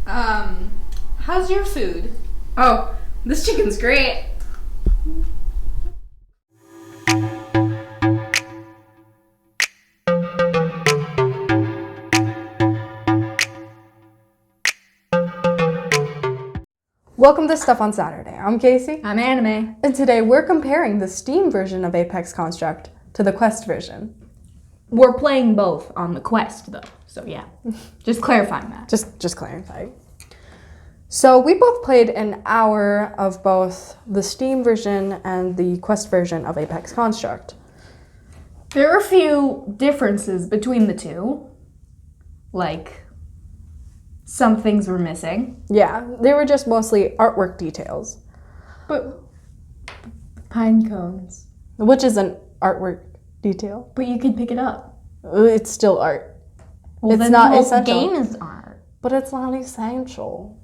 How's your food? Oh, this chicken's great. Welcome to Stuff on Saturday. I'm Casey. I'm Anna Mae. And today we're comparing the Steam version of Apex Construct to the Quest version. We're playing both on the Quest, though. So yeah, just clarifying that. Just clarifying. So we both played an hour of both the Steam version and the Quest version of Apex Construct. There are a few differences between the two. Like, some things were missing. Yeah, they were just mostly artwork details. But pine cones. Which is an artwork detail. But you could pick it up. It's still art. Well, it's then not the whole essential. game is art. But it's not essential.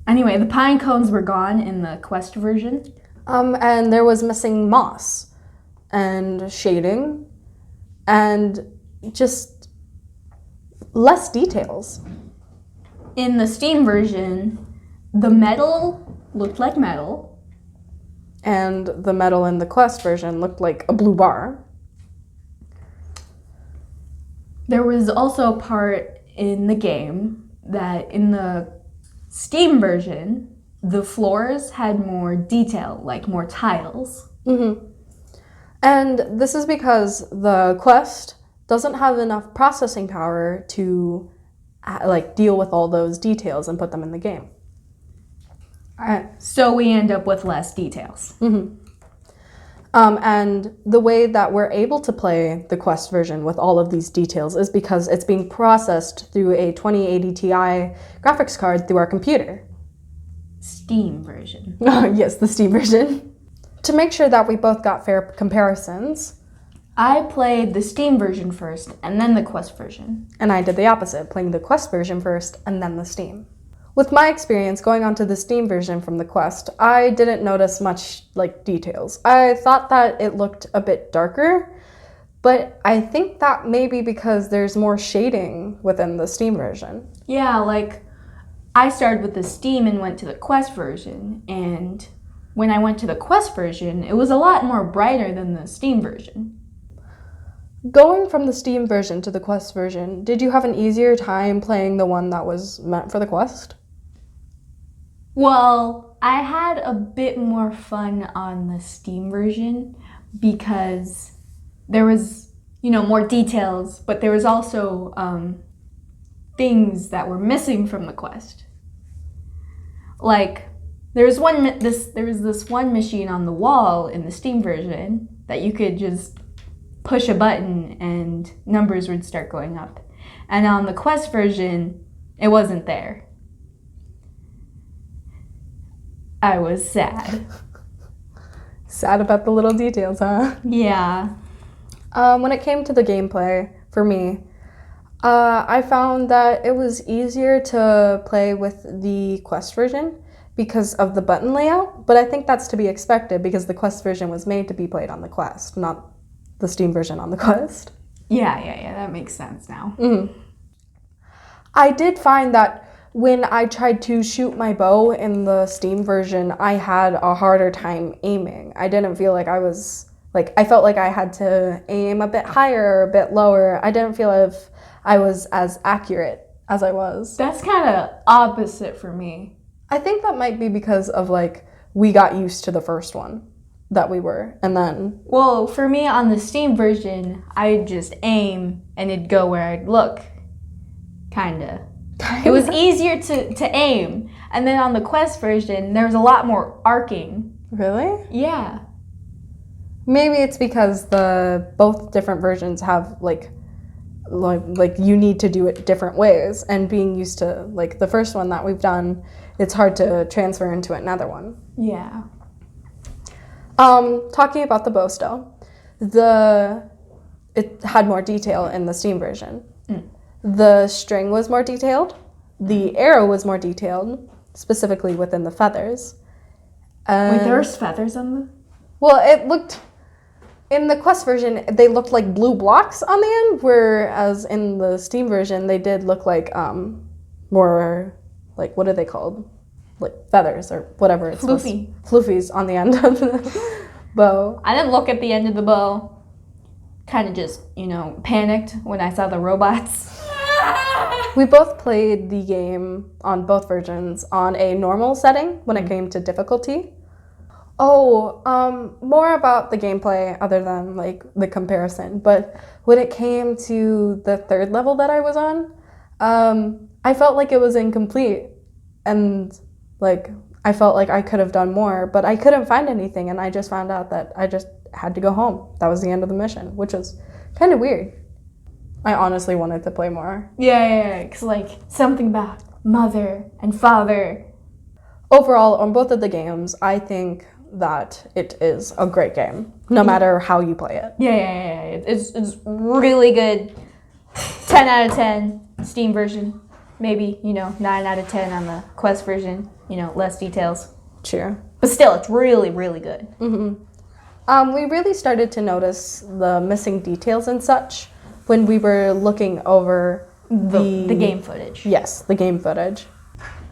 Anyway, the pine cones were gone in the Quest version. And there was missing moss and shading and just less details. In the Steam version, the metal looked like metal. And the metal in the Quest version looked like a blue bar. There was also a part in the game that in the Steam version, the floors had more detail, like more tiles. Mm-hmm. And this is because the Quest doesn't have enough processing power to deal with all those details and put them in the game. So we end up with less details. Mm-hmm. And the way that we're able to play the Quest version with all of these details is because it's being processed through a 2080 Ti graphics card through our computer. Steam version. Yes, the Steam version. To make sure that we both got fair comparisons, I played the Steam version first and then the Quest version. And I did the opposite, playing the Quest version first and then the Steam. With my experience going on to the Steam version from the Quest, I didn't notice much details. I thought that it looked a bit darker, but I think that may be because there's more shading within the Steam version. Yeah, I started with the Steam and went to the Quest version, and when I went to the Quest version, it was a lot more brighter than the Steam version. Going from the Steam version to the Quest version, did you have an easier time playing the one that was meant for the Quest? Well, I had a bit more fun on the Steam version because there was, more details, but there was also things that were missing from the Quest. There was this one machine on the wall in the Steam version that you could just push a button and numbers would start going up. And on the Quest version, it wasn't there. I was sad. Sad about the little details, huh? Yeah. When it came to the gameplay, for me, I found that it was easier to play with the Quest version because of the button layout, but I think that's to be expected because the Quest version was made to be played on the Quest, not the Steam version on the Quest. Yeah, that makes sense now. Mm-hmm. I did find that when I tried to shoot my bow in the Steam version, I had a harder time aiming. I didn't feel like I felt like I had to aim a bit higher or a bit lower. I didn't feel if I was as accurate as I was. That's kind of opposite for me. I think that might be because of we got used to the first one that we were, and then... Well, for me on the Steam version, I'd just aim and it'd go where I'd look. Kinda. It was easier to aim. And then on the Quest version, there was a lot more arcing. Really? Yeah. Maybe it's because both different versions have you need to do it different ways, and being used to the first one that we've done, it's hard to transfer into another one. Yeah. Talking about the bow still, it had more detail in the Steam version. Mm. The string was more detailed. The arrow was more detailed, specifically within the feathers. Wait, there was feathers on them? Well, it looked In the Quest version, they looked like blue blocks on the end, whereas in the Steam version, they did look like more like, what are they called? Like feathers or whatever it's Floofy. Floofies on the end of the bow. I didn't look at the end of the bow. Kind of just, panicked when I saw the robots. We both played the game on both versions on a normal setting when it came to difficulty. Oh, more about the gameplay other than like the comparison. But when it came to the third level that I was on, I felt like it was incomplete. And like, I felt like I could have done more, but I couldn't find anything. And I just found out that I just had to go home. That was the end of the mission, which was kind of weird. I honestly wanted to play more. Yeah, because like something about mother and father. Overall, on both of the games, I think that it is a great game, no matter how you play it. Yeah. It's really good. 10 out of 10 Steam version. Maybe, 9 out of 10 on the Quest version. Less details. Sure. But still, it's really, really good. Mm-hmm. We really started to notice the missing details and such when we were looking over The game footage. Yes, the game footage.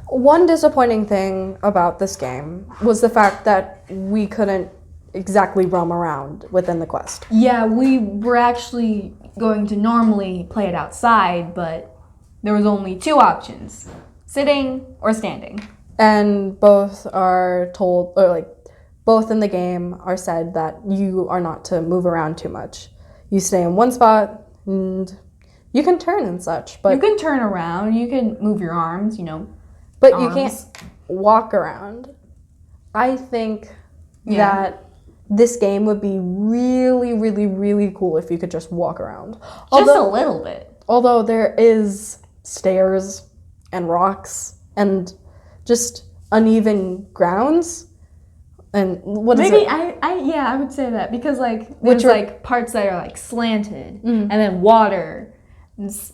One disappointing thing about this game was the fact that we couldn't exactly roam around within the quest. Yeah, we were actually going to normally play it outside, but there was only 2 options, sitting or standing. And both are told, or like, both in the game are said that you are not to move around too much. You stay in one spot, and you can turn and such, but... You can turn around, you can move your arms, But you can't walk around. I think that this game would be really, really, really cool if you could just walk around. Just a little bit. Although there is stairs and rocks and just uneven grounds. And what is Maybe it? I would say that because like there's like parts that are like slanted and then water.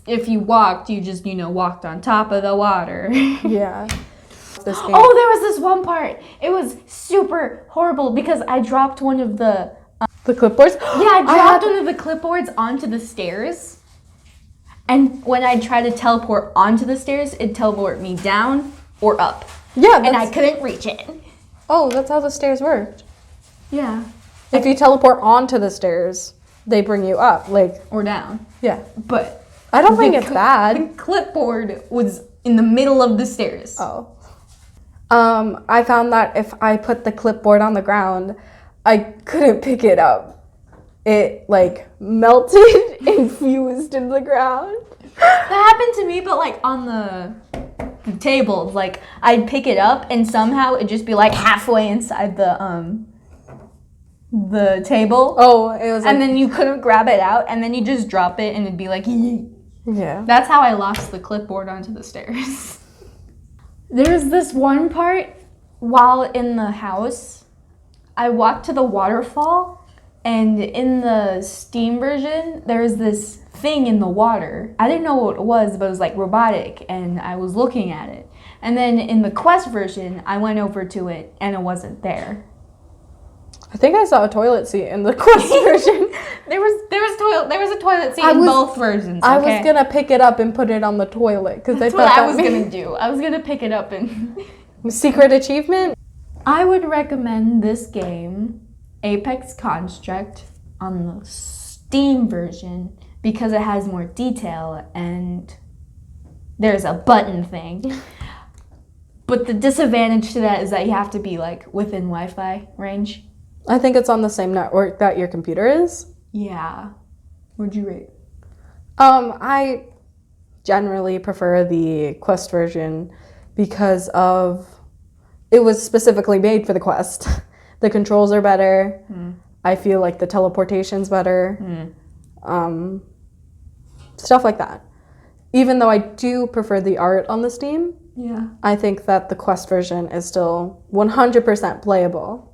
If you walked, you just walked on top of the water. Yeah. This game. Oh, there was this one part. It was super horrible because I dropped one of the clipboards. Yeah, I dropped one of the clipboards onto the stairs. And when I tried to teleport onto the stairs, it'd teleport me down or up. Yeah, and I couldn't reach it. Oh, that's how the stairs worked. Yeah. If you teleport onto the stairs, they bring you up, like... Or down. Yeah. But... I don't think it's bad. The clipboard was in the middle of the stairs. Oh. I found that if I put the clipboard on the ground, I couldn't pick it up. It, like, melted and fused in the ground. That happened to me, but, like, on the table. Like, I'd pick it up, and somehow it'd just be, like, halfway inside the table. Oh, it was like... And then you couldn't grab it out, and then you just drop it, and it'd be like... Yeah. That's how I lost the clipboard onto the stairs. There's this one part while in the house. I walked to the waterfall, and in the Steam version, there's this thing in the water. I didn't know what it was, but it was like robotic, and I was looking at it. And then in the Quest version, I went over to it, and it wasn't there. I think I saw a toilet seat in the Quest version. There was a toilet seat in both versions. Okay? I was gonna pick it up and put it on the toilet because That's what I was gonna do. I was gonna pick it up and secret achievement. I would recommend this game, Apex Construct, on the Steam version because it has more detail and there's a button thing. But the disadvantage to that is that you have to be like within Wi-Fi range. I think it's on the same network that your computer is. Yeah. What'd you rate? I generally prefer the Quest version because of it was specifically made for the Quest. The controls are better. I feel like the teleportation's better. Stuff like that. Even though I do prefer the art on the Steam, I think that the Quest version is still 100% playable.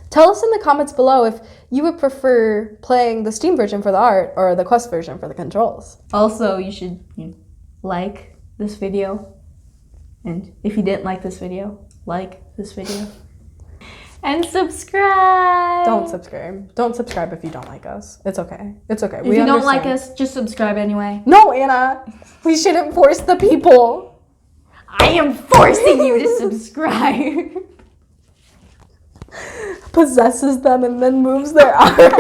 Tell us in the comments below if you would prefer playing the Steam version for the art or the Quest version for the controls. Also, you should like this video. And if you didn't like this video, like this video. And subscribe. Don't subscribe. Don't subscribe if you don't like us. It's okay. It's okay. If you don't like us, just subscribe anyway. No, Anna. We shouldn't force the people. I am forcing you to subscribe. Possesses them and then moves their arm.